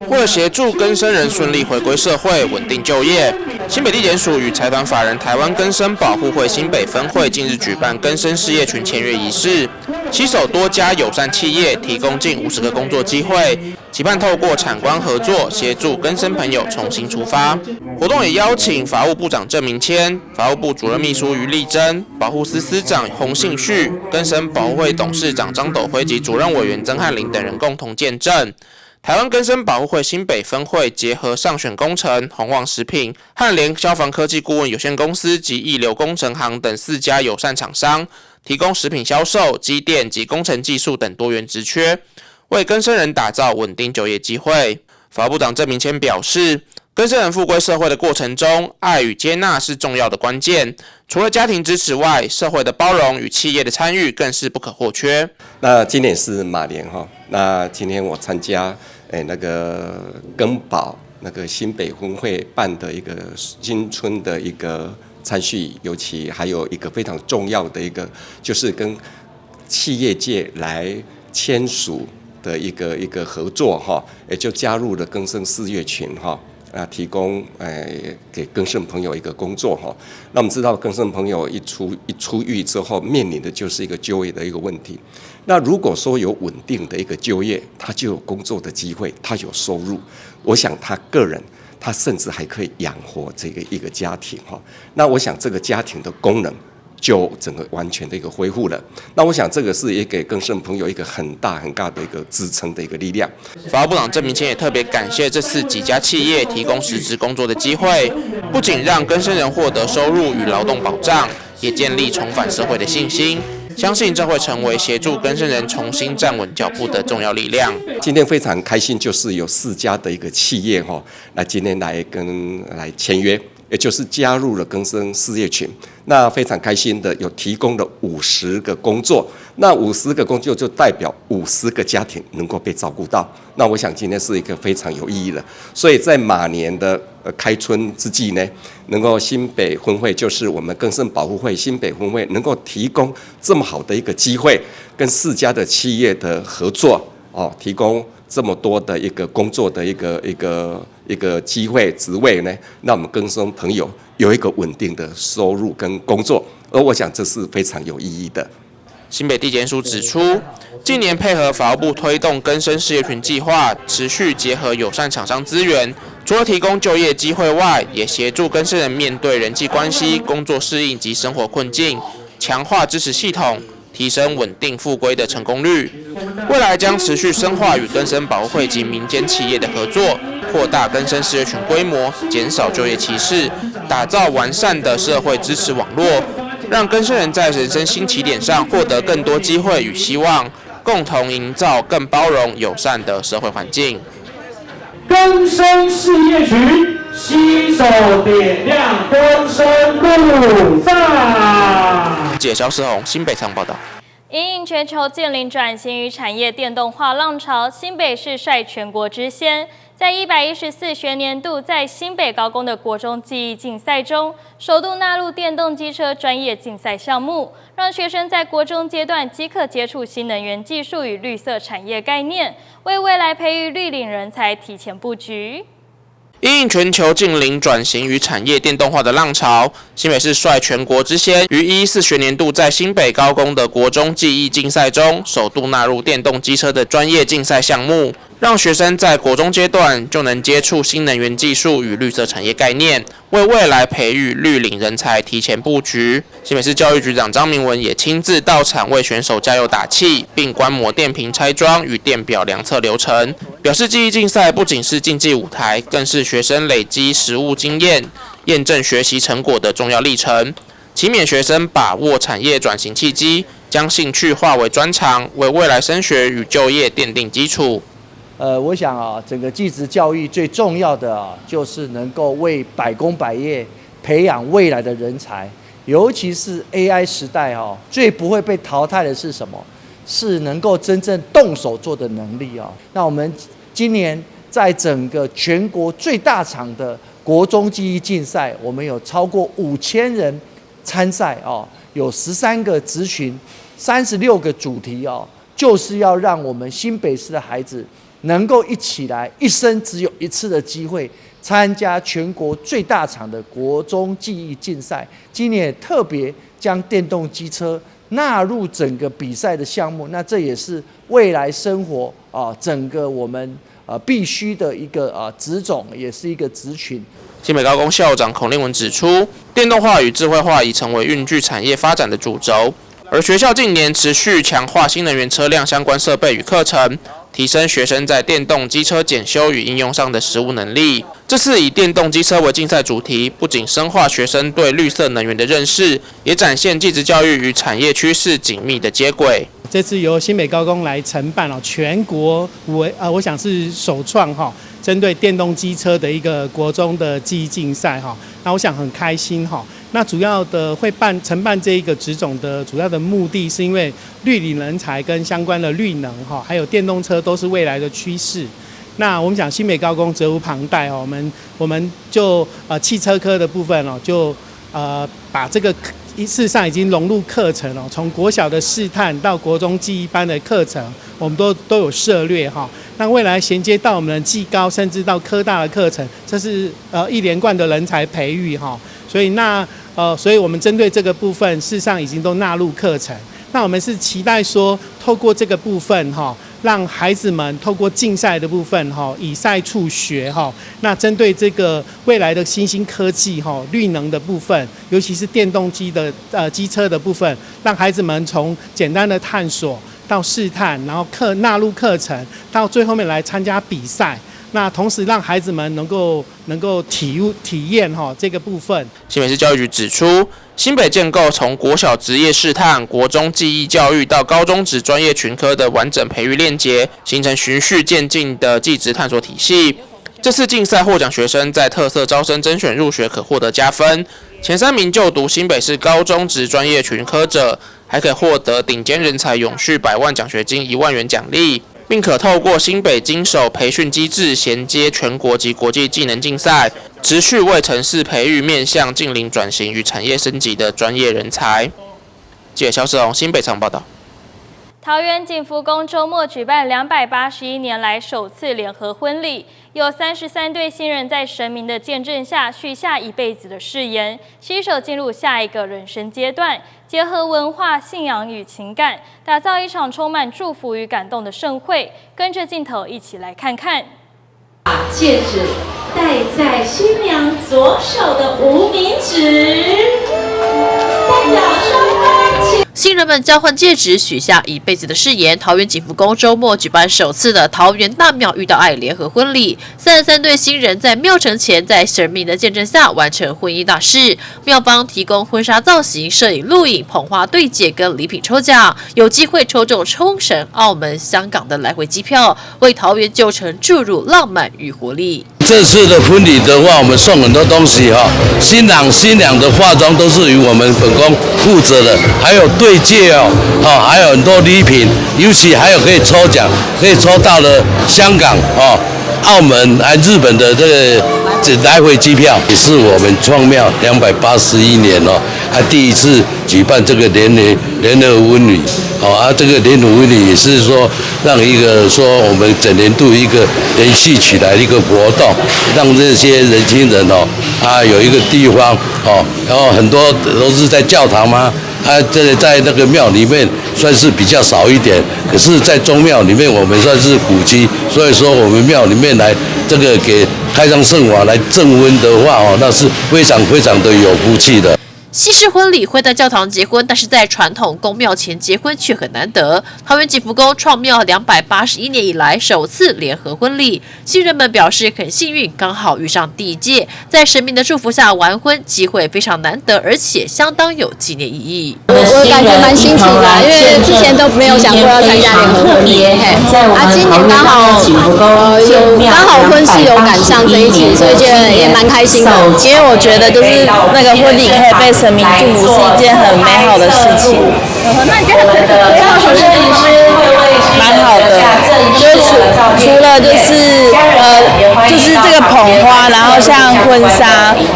為了協助更生人順利回歸社會、穩定就業，新北地檢署與財團法人台灣更生保護會新北分會近日舉辦更生事業群簽約儀式，攜手多家友善企業，提供近50個工作機會，期盼透過產官合作，協助更生朋友重新出發。活動也邀請法務部長鄭明謙、法務部主任秘書於麗珍、保護司司長洪信旭、更生保護會董事長張斗輝及主任委員曾漢林等人共同見證。台灣更生保護會新北分會結合上選工程、鴻旺食品和聯消防科技顧問有限公司及一流工程行等4家友善廠商，提供食品銷售、機電及工程技術等多元職缺，為更生人打造穩定就業機會。法務部長鄭明謙表示，更生人復歸社會的過程中，愛與接納是重要的關鍵。除了家庭支持外，社會的包容與企業的參與更是不可或缺。那今年是馬年哈，那今天我參加那個更保那個新北分會辦的一個新春的一個餐敘，尤其還有一個非常重要的一個，就是跟企業界來簽署的一個合作哈，也就加入了更生事業群哈。提供給更生朋友一個工作哈。那我們知道更生朋友一出獄之後，面臨的就是一個就業的一個問題。那如果說有穩定的一個就業，他就有工作的機會，他有收入，我想他個人，他甚至還可以養活這個一個家庭哈。那我想這個家庭的功能就整個完全的一個恢復了。那我想這個是也給更生朋友一個很大的一個支撐的一個力量。法務部長鄭明謙也特別感謝這次幾家企業提供實質工作的機會，不僅讓更生人獲得收入與勞動保障，也建立重返社會的信心。相信這會成為協助更生人重新站穩腳步的重要力量。今天非常開心，就是有4家的一個企業哈，那今天來簽約，也就是加入了更生事業群。那非常開心的有提供了50個工作，那50個工作就代表50個家庭能夠被照顧到。那我想今天是一個非常有意義的，所以在馬年的開春之際呢，能夠新北分會就是我們更生保護會新北分會能夠提供這麼好的一個機會，跟4家的企業的合作哦，提供這麼多的一個工作的一個機會職位呢，讓我們更生朋友有一個穩定的收入跟工作，而我想這是非常有意義的。新北地檢署指出，近年配合法務部推動更生事業群計劃，持續結合友善廠商資源，除了提供就業機會外，也協助更生人面對人際關係、工作適應及生活困境，強化支持系統，提升穩定復歸的成功率。未來將持續深化與更生保護會及民間企業的合作，擴大更生事業群規模，減少就業歧視，打造完善的社會支持網絡，讓更生人在人生新起點上獲得更多機會與希望，共同營造更包容友善的社會環境。更生事業群攜手點亮更生路上。記者蕭世宏，新北採訪報道。因應全球近零轉型與產業電動化浪潮，新北市率全國之先，在114學年度在新北高工的國中技藝競賽中，首度納入電動機車專業競賽項目，讓學生在國中階段即可接觸新能源技術與綠色產業概念，為未來培育綠領人才提前布局。因應全球近零轉型與產業電動化的浪潮，新北市率全國之先，於114學年度在新北高工的國中技藝競賽中，首度納入電動機車的專業競賽項目，讓學生在國中階段就能接觸新能源技術與綠色產業概念，為未來培育綠領人才提前布局。新北市教育局長張明文也親自到場為選手加油打氣，並觀摩電瓶拆裝與電表量測流程，表示技藝競賽不僅是競技舞台，更是學生累積實務經驗、驗證學習成果的重要歷程，期勉學生把握產業轉型契機，將興趣化為專長，為未來升學與就業奠定基礎。我想啊，整個技職教育最重要的啊，就是能夠為百工百業培養未來的人才，尤其是 AI 時代啊，最不會被淘汰的是什麼？是能夠真正動手做的能力啊。那我們今年在整個全國最大場的國中技藝競賽，我們有超過5000人參賽啊，有13個職群，36個主題啊，就是要讓我們新北市的孩子能夠一起來，一生只有一次的機會參加全國最大場的國中技藝競賽。今年也特別將電動機車納入整個比賽的項目，那這也是未來生活啊，整個我們必須的一個職種，也是一個職群。新北高工校長孔令文指出，電動化與智慧化已成為運具產業發展的主軸，而學校近年持續強化新能源車輛相關設備與課程，提升學生在電動機車檢修與應用上的實務能力。這次以電動機車為競賽主題，不僅深化學生對綠色能源的認識，也展現技職教育與產業趨勢緊密的接軌。這次由新北高工來承辦全國我想是首創針對電動機車的一個國中的技藝競賽那我想很開心那主要的會承辦這一個職種的主要的目的是因為綠領人才跟相關的綠能還有電動車都是未來的趨勢。那我們講新北高工責無旁貸我們就汽車科的部分就把這個事實上已經融入課程了，從國小的試探到國中技藝班的課程，我們都有涉獵哈。那未來銜接到我們的技高，甚至到科大的課程，這是一連貫的人才培育哈。所以所以我們針對這個部分，事實上已經都納入課程。那我們是期待說，透過這個部分哈，讓孩子們透過競賽的部分哈，以賽處學哈。那針對這個未來的新興科技哈，綠能的部分，尤其是電動機的機車的部分，讓孩子們從簡單的探索到試探，然後納入課程，到最後面來參加比賽。那同時讓孩子們能夠體驗哈這個部分。新北市教育局指出，新北建構從國小職業試探、國中技藝教育到高中職專業群科的完整培育鏈接，形成循序漸進的技職探索體系。這次競賽獲獎學生在特色招生甄選入學可獲得加分，前3名就讀新北市高中職專業群科者，還可獲得頂尖人才永續100萬獎學金1萬元獎勵。並可透過新北經手培訓機制銜接全國及國際技能競賽，持續為城市培育面向淨零轉型與產業升級的專業人才。記者蕭世宏新北採訪報道。桃園景福宮週末舉辦281年來首次聯合婚禮，有33對新人在神明的見證下許下一輩子的誓言，攜手進入下一個人生階段，結合文化、信仰與情感，打造一場充滿祝福與感動的盛會。跟着鏡頭一起來看看。把戒指戴在新娘左手的無名指，代表雙方情。新人們交換戒指，許下一輩子的誓言。桃園景福宮週末舉辦首次的桃園大廟遇到愛聯合婚禮，33對新人在廟埕前，在神明的見證下完成婚姻大事。廟方提供婚紗造型、攝影、錄影、捧花對解跟禮品抽獎，有機會抽中沖繩、澳門、香港的來回機票，為桃園舊城注入浪漫與活力。這次的婚禮的話，我們送很多東西哈，新郎新娘的化妝都是由我們本宮負責的，還有對戒哦，還有很多禮品，尤其還有可以抽獎，可以抽到了香港哦、澳門還日本的這個來回機票，也是我們創廟281年哦，第一次舉辦這個聯合婚禮。這個聯合婚禮也是說讓一個說我們整年度一個連續起來的一個活動，讓這些年輕人有一個地方然後很多都是在教堂嘛，在那個廟裡面算是比較少一點，可是在宗廟裡面我們算是古蹟，所以說我們廟裡面來這個給開張聖瓦來證婚的話那是非常非常的有福氣的。西式婚禮會在教堂結婚，但是在傳統宮廟前結婚卻很難得。桃園景福宮創廟281年以來首次聯合婚禮，新人們表示很幸運，剛好遇上第一屆，在神明的祝福下完婚，機會非常難得，而且相當有紀念意義。我感覺蠻新奇的，因為之前都沒有想過要參加聯合婚禮，今年剛好剛好婚事有趕上這一期，所以覺得也蠻開心的。因為我覺得就是那個婚禮可以被神明祝福是一件很美好的事情。那你觉得蠻好的，就是除了就是這個捧花，然後像婚紗，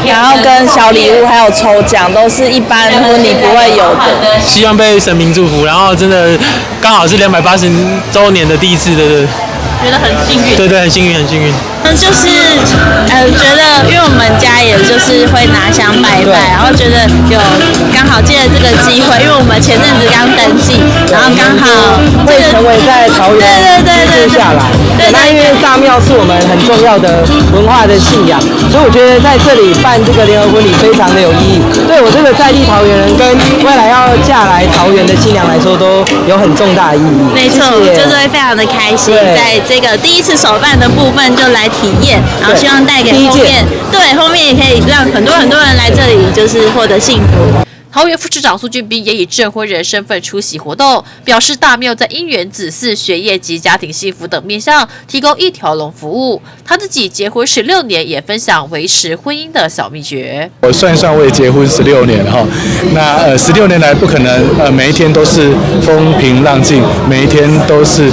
然後跟小禮物還有抽獎，都是一般婚禮不會有的。希望被神明祝福，然後真的剛好是280週年的第一次的。覺得很幸運，對，很幸運，很幸運。就是覺得，因為我們家也就是會拿香拜拜，然後覺得有剛好借着這個機會，因為我們前陣子剛登記，然後剛好會成為在桃園居住下來。對，那因為大廟是我們很重要的文化的信仰，所以我覺得在這裡辦這個聯合婚禮非常的有意義。對我這個在地桃園人跟未來要嫁來桃園的新娘來說，都有很重大的意義。沒錯，就是會非常的開心，在這個第一次首辦的部分就來體驗，然後希望帶給後面，後面也可以讓很多人來這裡，就是獲得幸福。桃園副市長蘇俊斌也以證婚人身份出席活動，表示大廟在姻緣、子嗣、學業及家庭幸福等面向提供一條龍服務。他自己結婚16年，也分享維持婚姻的小秘訣。我算我也結婚16年哈，那16年來不可能每一天都是風平浪靜，每一天都是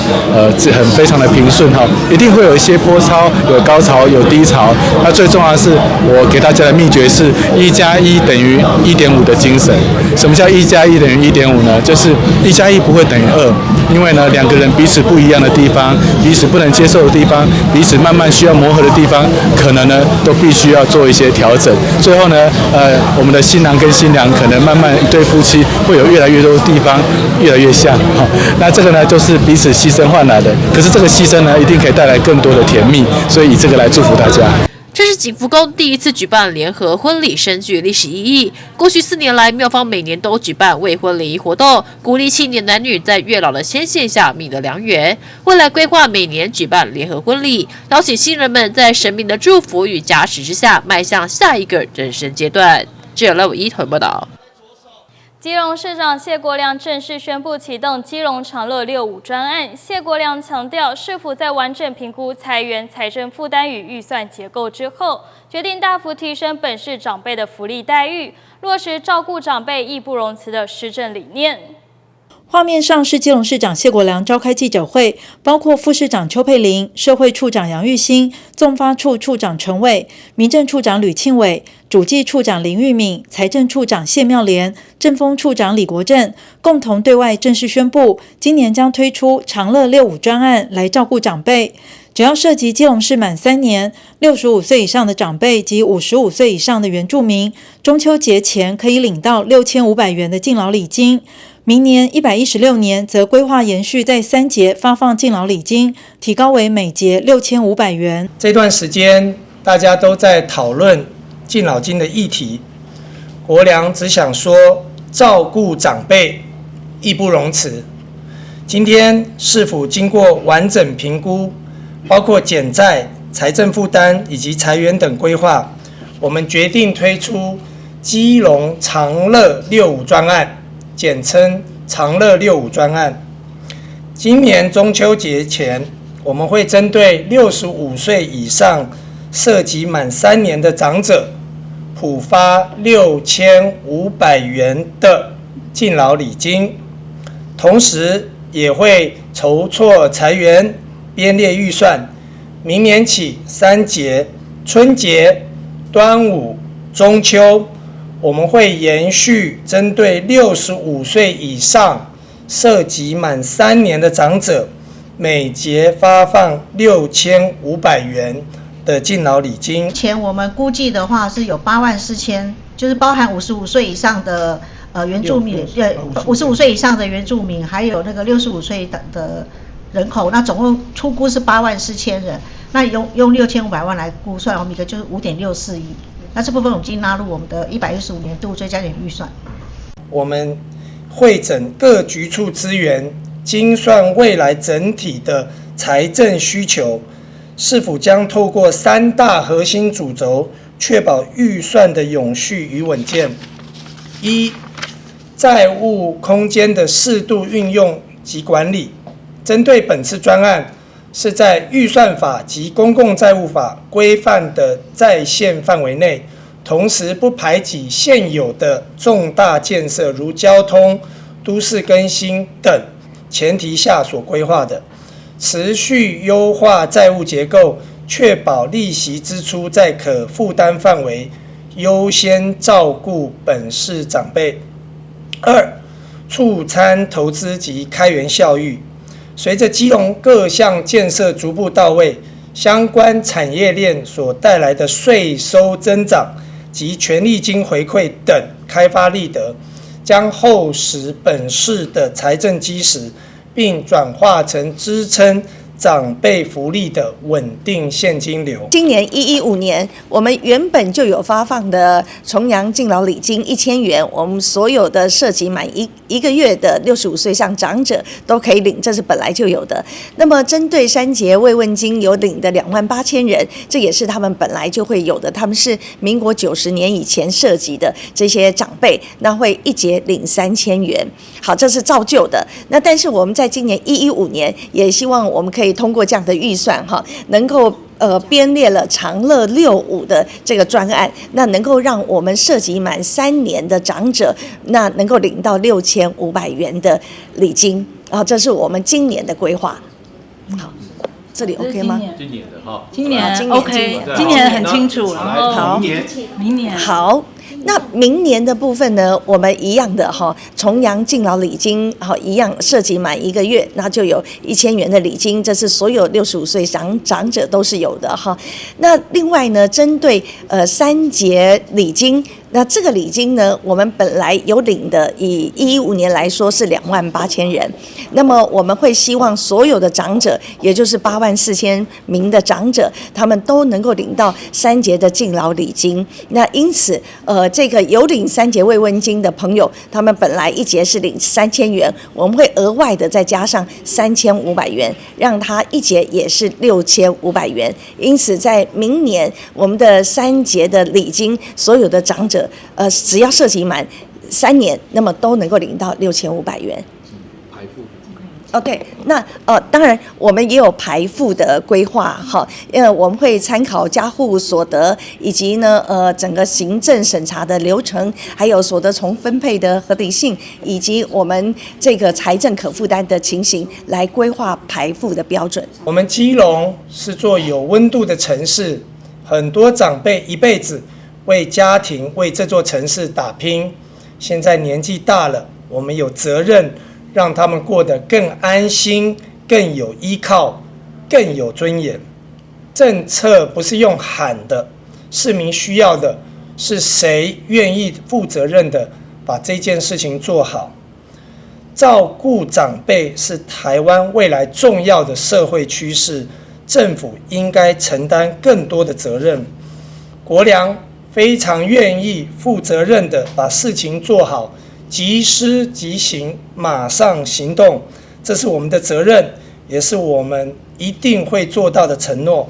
很非常的平順哈，一定會有一些波濤，有高潮，有低潮。那最重要的是，我給大家的秘訣是1+1等於1.5的精神。整。什麼叫1+1等於1.5呢？就是1+1不会等于2，因為呢2個人彼此不一樣的地方，彼此不能接受的地方，彼此慢慢需要磨合的地方，可能呢都必須要做一些調整。最後呢，我們的新郎跟新娘可能慢慢一對夫妻會有越來越多的地方越來越像。那這個呢就是彼此犧牲換來的，可是這個犧牲呢一定可以帶來更多的甜蜜，所以以這個來祝福大家。這是景福宮第一次舉辦聯合婚禮，深具歷史意義。過去4年來，廟方每年都舉辦未婚聯誼活動，鼓勵青年男女在月老的牽線下覓得良緣。未來規劃每年舉辦聯合婚禮，邀請新人們在神明的祝福與加持之下，邁向下一個人生階段。記者Level1團報道。基隆市長謝國樑正式宣布啟動基隆長樂65專案。謝國樑強調，市府在完整評估財源、財政負擔與預算結構之後，決定大幅提升本市長輩的福利待遇，落實照顧長輩義不容辭的施政理念。畫面上是基隆市長謝國樑召開記者會，包括副市長邱佩玲、社會處長楊玉興、綜發處處長陳偉、民政處長呂慶偉、主計處長林玉敏、財政處長謝妙蓮、政風處長李國正共同對外正式宣布，今年將推出長樂65專案來照顧長輩。只要涉及基隆市滿3年、65歲以上的長輩及55歲以上的原住民，中秋節前可以領到6500元的敬老禮金。明年116年則規劃延續在3節發放敬老禮金，提高為每節6500元。這段時間大家都在討論敬老金的議題，國樑只想說照顧長輩義不容辭。今天市府經過完整評估，包括減債、財政負擔以及財源等規劃，我們決定推出基隆長樂65專案，簡稱長樂65專案。今年中秋節前，我們會針對65歲以上涉及滿3年的長者，普發6500元的敬老禮金，同時也會籌措財源，編列預算。明年起3節、春節、端午、中秋，我們會延續針對65歲以上涉及滿3年的長者，每節發放6500元的敬老禮金。前我們估計的話是有84000，就是包含55歲以上的原住民，55岁以上的原住民，還有那個65岁的人口，那總共初估是84000人。那用6500萬來估算，我們一個就是5.64億。那這部分我們已經納入我們的115年度追加點預算。我們彙整各局處資源，精算未來整體的財政需求，市府將透過3大核心主軸，確保預算的永續與穩健。1、債務空間的適度運用及管理。針對本次專案，是在預算法及公共債務法規範的在線範圍內，同時不排擠現有的重大建設，如交通、都市更新等前提下所規劃的，持續優化債務結構，確保利息支出在可負擔範圍，優先照顧本市長輩。2、促參投資及開源效益。隨着基隆各項建設逐步到位，相關產業鏈所帶來的稅收增長及權利金回饋等開發利得，將厚實本市的財政基石，並轉化成支撐長輩福利的穩定現金流。今年115年，我們原本就有發放的重陽敬老禮金1000元，我們所有的涉及滿一個月的65歲以上長者都可以領，這是本來就有的。那麼針對3節慰問金有領的28000人，這也是他們本來就會有的，他們是民國90年以前涉及的這些長輩，那會一節領3000元。好，這是照舊的。那但是我們在今年115年，也希望我們可以通過這樣的預算哈，能夠編列了長樂65的這個專案，那能夠讓我們涉及滿3年的長者，那能夠領到6500元的禮金啊，這是我們今年的規劃。好，這裡 OK 嗎？今年的哈，今年 OK， 今年很清楚，然後明年好。那明年的部分呢，我們一樣的哈，重陽敬老禮金好一樣，設籍滿1個月，那就有1000元的禮金，這是所有65歲長者都是有的哈。那另外呢，針對3節禮金。那這個禮金呢，我們本來有領的，以115年來說是28000人。那麼我們會希望所有的長者，也就是84000名的長者，他們都能夠領到3節的敬老禮金。那因此，這個有領3節慰問金的朋友，他們本來1節是領3000元，我們會額外的再加上3500元，讓他1節也是6500元。因此，在明年我們的3節的禮金，所有的長者只要設籍滿3年，那麼都能夠領到6500元。排富。對，那當然我們也有排富的規劃哈，我們會參考家戶所得以及呢整個行政審查的流程，還有所得重分配的合理性，以及我們這個財政可負擔的情形來規劃排富的標準。我們基隆是座有溫度的城市，很多長輩一輩子為家庭、為這座城市打拼，現在年紀大了，我們有責任讓他們過得更安心、更有依靠、更有尊嚴。政策不是用喊的，市民需要的是誰願意負責任的把這件事情做好。照顧長輩是台灣未來重要的社會趨勢，政府應該承擔更多的責任。國良非常願意負責任的把事情做好，即施即行，馬上行動，這是我們的責任，也是我們一定會做到的承諾。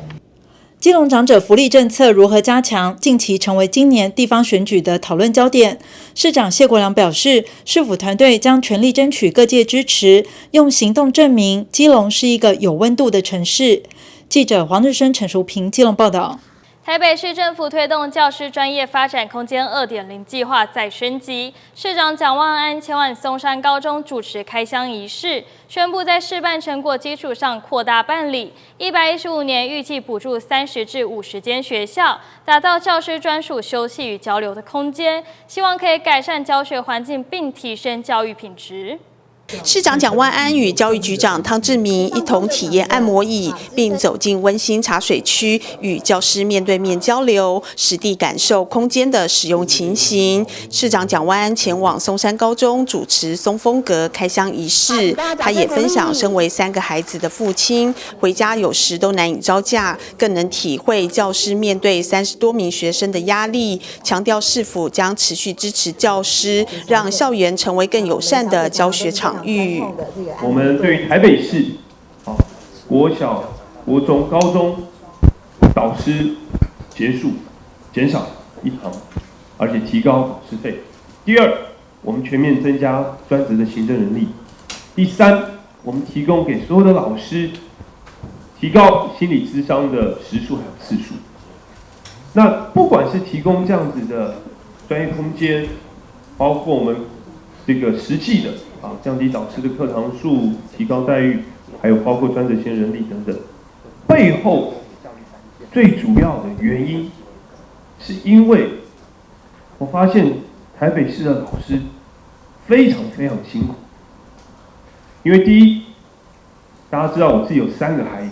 基隆長者福利政策如何加強，近期成為今年地方選舉的討論焦點。市長謝國良表示，市府團隊將全力爭取各界支持，用行動證明基隆是一個有溫度的城市。記者黃日升、陳淑平基隆報道。台北市政府推動教師專業發展空間 2.0 計劃再升級，市長蔣萬安前往松山高中主持開箱儀式，宣布在示範成果基礎上擴大辦理，115年預計補助30至50間學校，打造教師專屬休息與交流的空間，希望可以改善教學環境並提升教育品質。市長蔣萬安與教育局長湯志明一同體驗按摩椅，並走進溫馨茶水區，與教師面對面交流，實地感受空間的使用情形。市長蔣萬安前往松山高中主持松風閣開箱儀式，他也分享身為3個孩子的父親，回家有時都難以招架，更能體會教師面對30多名學生的壓力，強調市府將持續支持教師，讓校園成為更友善的教學場。我們對於台北市國小、國中、高中導師減少1堂，而且提高導師費。第2，我們全面增加專職的行政人力。第3，我們提供給所有的老師提高心理諮商的時數還有次數。那不管是提供這樣子的專業空間，包括我們這個實際的降低導師的課堂數，提高待遇，還有包括專職性人力等等，背後最主要的原因，是因為我發現台北市的老師非常辛苦。因為第一，大家知道我自己有3個孩子，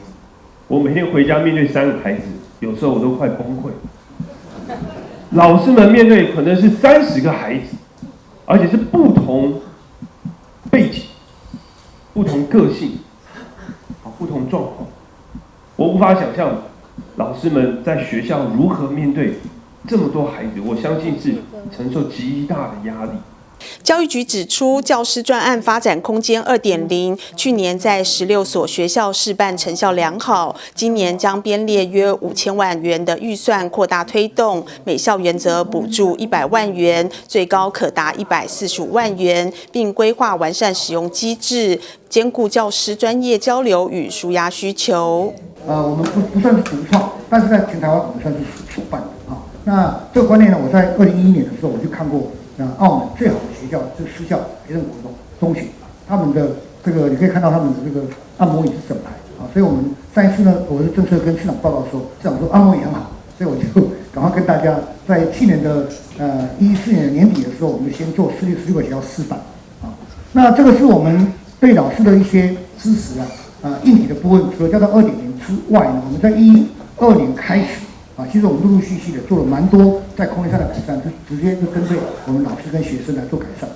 我每天回家面對3個孩子，有時候我都快崩潰。老師們面對可能是30個孩子，而且是不同背景、不同個性、不同狀況，我無法想象老師們在學校如何面對這麼多孩子，我相信是承受極大的壓力。教育局指出，教師專案發展空間 2.0 去年在16所學校試辦成效良好，今年將編列約5000萬元的預算擴大推動，每校園則補助100萬元，最高可達145萬元，並規劃完善使用機制，兼顧教師專業交流與紓壓需求。我們不算是獨創，但是在全台灣我們算是首辦的啊。那這個觀念呢，我在2011年的時候我就看過。澳門最好的學校是私校培正國中學，他們的這個你可以看到他们的這個按摩椅是整排啊，所以我們上一次呢，我的政策跟市長報告的時候，市長說按摩椅很好，所以我就趕快跟大家，在去年的14年年底的時候，我們先做私立16個學校示範啊。那這個是我們對老師的一些支持硬體的部分，除了叫做2.0之外呢，我們在12年開始其實我們陸陸續續的做了蠻多在空間上的改善，就直接就針對我們老師跟學生來做改善。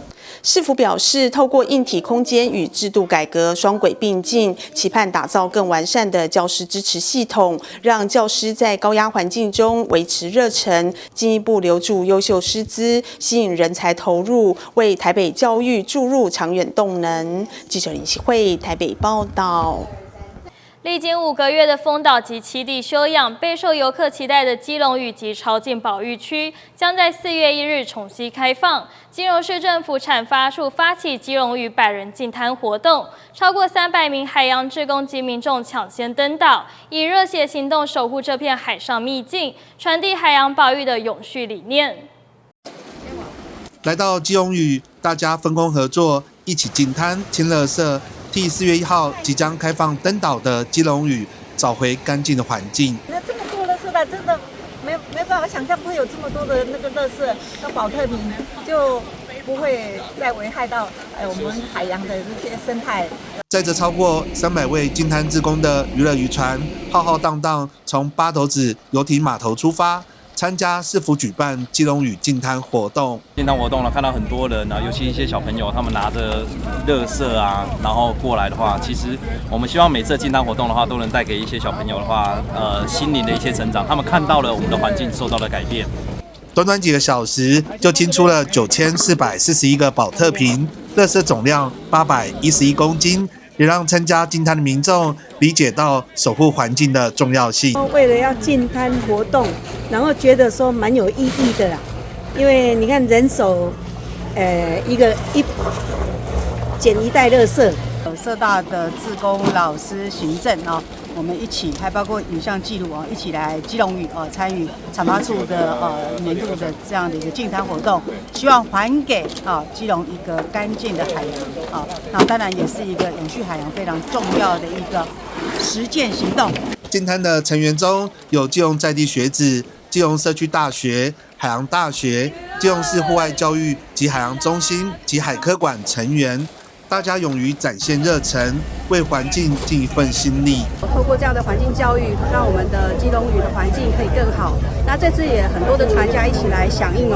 市府表示，透過硬體空間與制度改革雙軌並進，期盼打造更完善的教師支持系統，讓教師在高壓環境中維持熱忱，進一步留住優秀師資，吸引人才投入，為台北教育注入長遠動能。記者林希慧台北報道。歷經5個月的封島及棲地休養，備受遊客期待的基隆嶼及潮境保育區將在4月1日重新開放。基隆市政府產發處發起基隆嶼100人淨灘活動，超過300名海洋志工及民眾搶先登島，以熱血行動守護這片海上秘境，傳遞海洋保育的永續理念。來到基隆嶼，大家分工合作，一起淨灘清垃圾，替4月1號即將開放登島的基隆嶼找回乾淨的環境。那這麼多垃圾袋，真的沒辦法想象會有這麼多的那個垃圾，那保特瓶就不會再危害到我們海洋的這些生態。載着超過300位淨灘志工的娛樂漁船，浩浩蕩蕩從八斗子遊艇碼頭出發，參加市府舉辦基隆嶼淨灘活動。淨灘活動呢，看到很多人啊，尤其一些小朋友，他們拿着垃圾啊，然後過來的話，其實我們希望每次淨灘活動的話，都能帶給一些小朋友的話，心靈的一些成長。他們看到了我們的環境受到了改變。短短幾個小時就清出了9441個保特瓶，垃圾總量811公斤。也讓參加淨灘的民眾理解到守護環境的重要性。為了要淨灘活動，然後覺得說蠻有意義的啦，因為你看人手，撿一袋垃圾。社大的志工、老師、行政我們一起，還包括影像記錄一起來基隆嶼參與產發處的年度的這樣的一個淨灘活動，希望還給基隆一個乾淨的海洋那當然也是一個永續海洋非常重要的一個實踐行動。淨灘的成員中有基隆在地學子、基隆社區大學、海洋大學、基隆市戶外教育及海洋中心及海科館成員。大家勇於展現熱忱，為環境盡一份心力。透過這樣的環境教育，讓我們的基隆嶼的環境可以更好。那這次也很多的船家一起來響應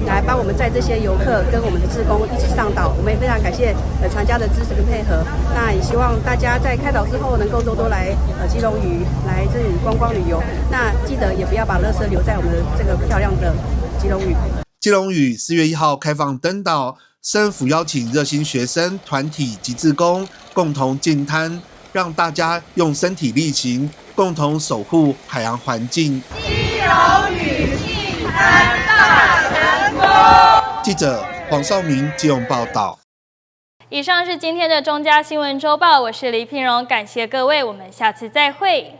來幫我們載這些遊客跟我們的志工一起上島。我們也非常感謝船家的支持跟配合。那也希望大家在開島之後能夠多多來基隆嶼來這裡觀光旅遊。那記得也不要把垃圾留在我們的這個漂亮的基隆嶼。基隆嶼4月1號開放登島。市政府邀請熱心學生團體及志工共同淨灘，讓大家用身體力行，共同守護海洋環境。基隆嶼淨灘大成功。記者黃少明基隆報道。以上是今天的中嘉新聞週報，我是黎平榮，感謝各位，我們下次再會。